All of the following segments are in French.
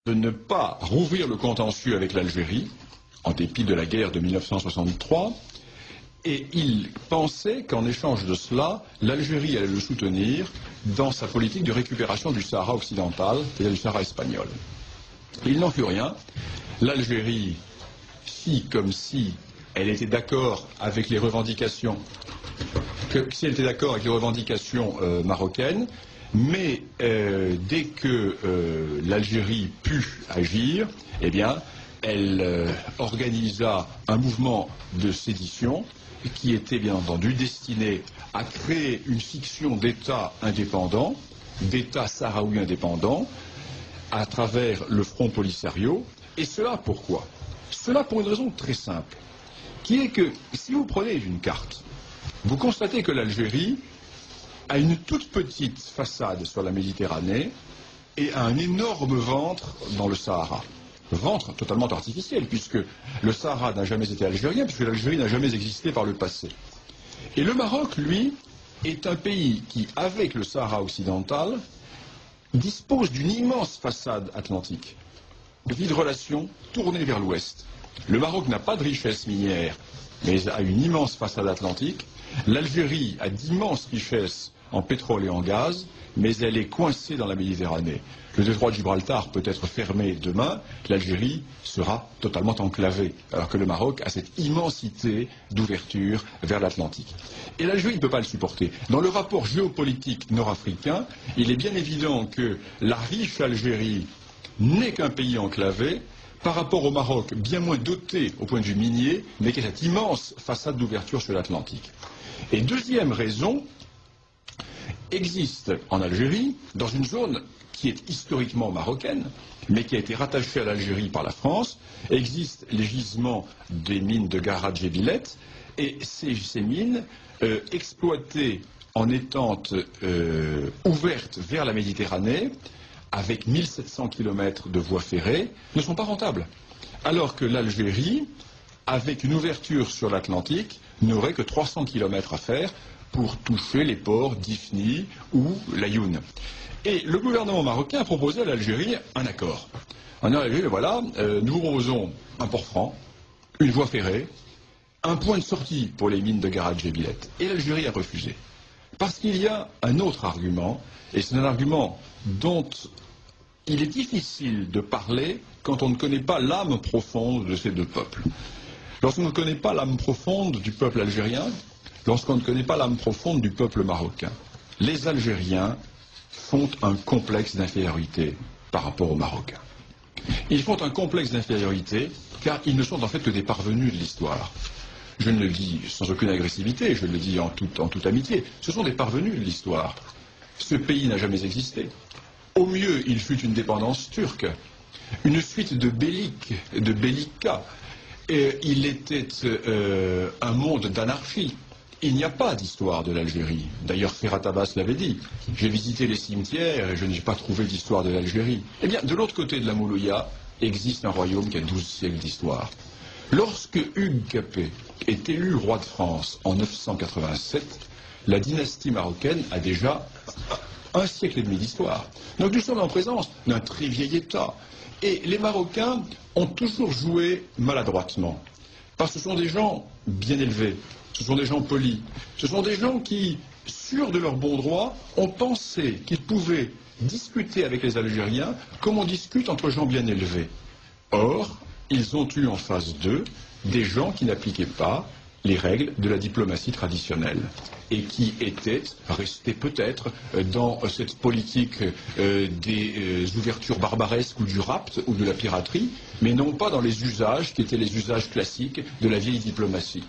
de ne pas rouvrir le contentieux avec l'Algérie, en dépit de la guerre de 1963, et il pensait qu'en échange de cela, l'Algérie allait le soutenir dans sa politique de récupération du Sahara occidental, c'est-à-dire du Sahara espagnol. Il n'en fut rien. L'Algérie fit comme si elle était d'accord avec les revendications, marocaines, mais dès que l'Algérie put agir, eh bien, elle organisa un mouvement de sédition qui était bien entendu destiné à créer une fiction d'État indépendant, d'État sahraoui indépendant, à travers le Front Polisario. Et cela pourquoi? Cela pour une raison très simple, qui est que si vous prenez une carte, vous constatez que l'Algérie a une toute petite façade sur la Méditerranée et a un énorme ventre dans le Sahara. Ventre totalement artificiel, puisque le Sahara n'a jamais été algérien, puisque l'Algérie n'a jamais existé par le passé. Et le Maroc, lui, est un pays qui, avec le Sahara occidental, dispose d'une immense façade atlantique, vie de relations tournée vers l'ouest. Le Maroc n'a pas de richesse minière, mais a une immense façade atlantique. L'Algérie a d'immenses richesses en pétrole et en gaz, mais elle est coincée dans la Méditerranée. Le détroit de Gibraltar peut être fermé demain, l'Algérie sera totalement enclavée, alors que le Maroc a cette immensité d'ouverture vers l'Atlantique. Et l'Algérie ne peut pas le supporter. Dans le rapport géopolitique nord-africain, il est bien évident que la riche Algérie n'est qu'un pays enclavé, par rapport au Maroc, bien moins doté au point de vue minier, mais qui a cette immense façade d'ouverture sur l'Atlantique. Et deuxième raison, existe en Algérie, dans une zone qui est historiquement marocaine, mais qui a été rattachée à l'Algérie par la France, existent les gisements des mines de Garad Djebilet, et ces mines, exploitées en étant ouvertes vers la Méditerranée, avec 1700 km de voies ferrées, ne sont pas rentables. Alors que l'Algérie, avec une ouverture sur l'Atlantique, n'aurait que 300 km à faire pour toucher les ports d'Ifni ou l'Ayoun. Et le gouvernement marocain a proposé à l'Algérie un accord. En Algérie, voilà, nous vous proposons un port franc, une voie ferrée, un point de sortie pour les mines de Garad Djebilet. Et l'Algérie a refusé. Parce qu'il y a un autre argument, et c'est un argument dont il est difficile de parler quand on ne connaît pas l'âme profonde de ces deux peuples. Lorsqu'on ne connaît pas l'âme profonde du peuple algérien, lorsqu'on ne connaît pas l'âme profonde du peuple marocain, les Algériens font un complexe d'infériorité par rapport aux Marocains. Ils font un complexe d'infériorité car ils ne sont en fait que des parvenus de l'histoire. Je ne le dis sans aucune agressivité, je le dis en toute amitié. Ce sont des parvenus de l'histoire. Ce pays n'a jamais existé. Au mieux, il fut une dépendance turque, une suite de bellicats. Il était un monde d'anarchie. Il n'y a pas d'histoire de l'Algérie. D'ailleurs, Ferhat Abbas l'avait dit. J'ai visité les cimetières et je n'ai pas trouvé d'histoire de l'Algérie. Eh bien, de l'autre côté de la Moulouya, existe un royaume qui a 12 siècles d'histoire. Lorsque Hugues Capet est élu roi de France en 987, la dynastie marocaine a déjà un siècle et demi d'histoire. Donc nous sommes en présence d'un très vieil État. Et les Marocains ont toujours joué maladroitement. Parce que ce sont des gens bien élevés, ce sont des gens polis, ce sont des gens qui, sûrs de leur bon droit, ont pensé qu'ils pouvaient discuter avec les Algériens comme on discute entre gens bien élevés. Or, ils ont eu en face d'eux des gens qui n'appliquaient pas les règles de la diplomatie traditionnelle et qui étaient restés peut-être dans cette politique des ouvertures barbaresques ou du rapt ou de la piraterie, mais non pas dans les usages qui étaient les usages classiques de la vieille diplomatie.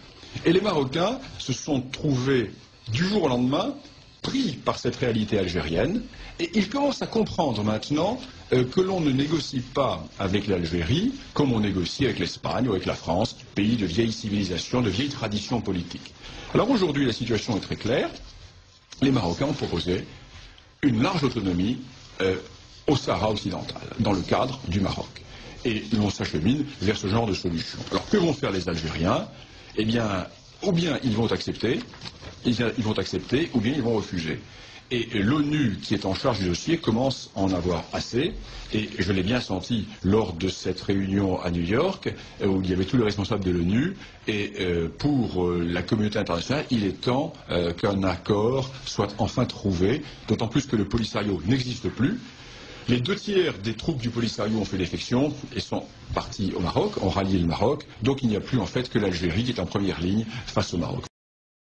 Et les Marocains se sont trouvés du jour au lendemain pris par cette réalité algérienne et ils commencent à comprendre maintenant que l'on ne négocie pas avec l'Algérie comme on négocie avec l'Espagne ou avec la France, pays de vieille civilisation, de vieille tradition politique. Alors aujourd'hui, la situation est très claire. Les Marocains ont proposé une large autonomie au Sahara occidental, dans le cadre du Maroc. Et l'on s'achemine vers ce genre de solution. Alors que vont faire les Algériens? Eh bien, ou bien ils vont accepter, ou bien ils vont refuser. Et l'ONU, qui est en charge du dossier, commence à en avoir assez. Et je l'ai bien senti lors de cette réunion à New York, où il y avait tous les responsables de l'ONU. Et pour la communauté internationale, il est temps qu'un accord soit enfin trouvé, d'autant plus que le Polisario n'existe plus. Les 2/3 des troupes du Polisario ont fait défection et sont partis au Maroc, ont rallié le Maroc. Donc il n'y a plus en fait que l'Algérie qui est en première ligne face au Maroc.